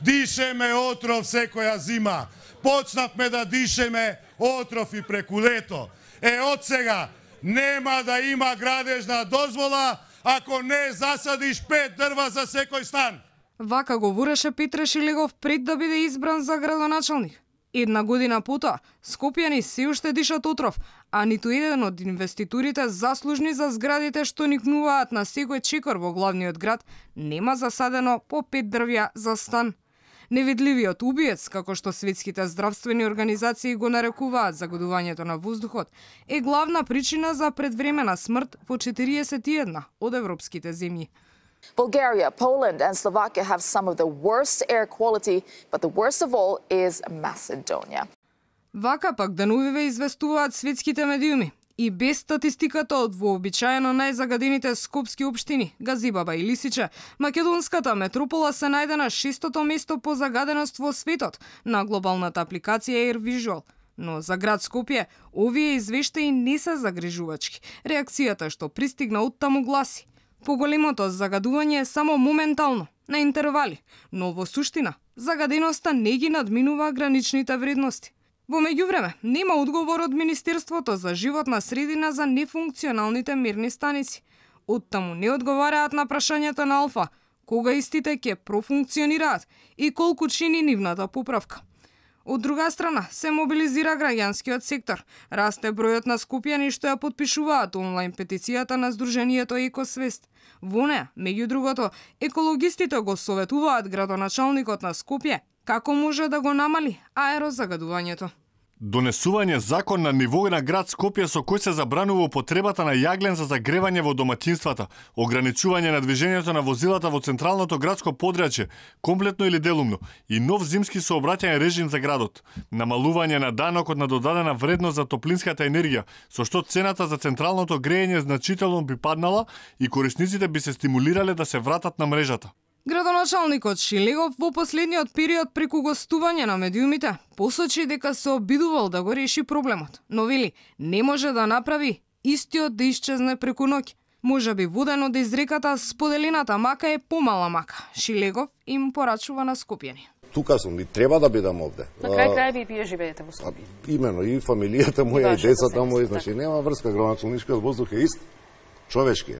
Дишеме отров секоја зима. Почнавме да дишеме отров и преку лето. Од сега нема да има градежна дозвола ако не засадиш 5 дрва за секој стан. Вака говореше Петре Шилегов пред да биде избран за градоначалник. Една година потоа, скопјани се уште дишат отров, а ниту еден од инвеститорите заслужни за зградите што никнуваат на секој чекор во главниот град нема засадено по 5 дрвја за стан. Невидливиот убиец, како што светските здравствени организации го нарекуваат загадувањето на воздухот, е главна причина за предвремена смрт во 41 од европските земји. Bulgaria, Poland and Slovakia have some of the worst air quality, but the worst of all is Macedonia. Вака пак деновиве известуваат светските медиуми. И без статистиката од вообичаено најзагадените скопски општини, Газибаба и Лисиче, македонската метропола се најде на 6-то место по загаденост во светот на глобалната апликација Air Visual. Но за град Скопје, овие извештаи не се загрижувачки. Реакцијата што пристигна оттаму гласи: поголемото загадување е само моментално, на интервали, но во суштина, загаденоста не ги надминува граничните вредности. Во меѓувреме, нема одговор од Министерството за животна средина за нефункционалните мерни станици. Оттаму не одговараат на прашањето на Алфа, кога истите ќе профункционираат и колку чини нивната поправка. Од друга страна, се мобилизира граѓанскиот сектор. Расте бројот на скопјани што ја потпишуваат онлайн петицијата на Сдруженијето Екосвест. Во неа, меѓу другото, екологистите го советуваат градоначалникот на Скопје како може да го намали аерозагадувањето. Донесување закон на ниво на град Скопје со кој се забранува употребата на јаглен за загревање во домаќинствата, ограничување на движењето на возилата во централното градско подрачје, комплетно или делумно, и нов зимски сообраќајен режим за градот, намалување на данокот на додадена вредност за топлинската енергија, со што цената за централното грејење значително би паднала и корисниците би се стимулирале да се вратат на мрежата. Градоначалникот Шилегов во последниот период преку гостување на медиумите посочи дека се обидувал да го реши проблемот, но вели не може да направи истиот да исчезне преку ноќ. Можеби воден од изреката споделената мака е помала мака. Шилегов им порачува на скопјани. Тука сум и треба да бидам овде. На крај крајби и живеете во Скопје. Имено и фамилијата моја и децата мои, значи нема врска, градоначалнишкиот воздух е ист, човечки е.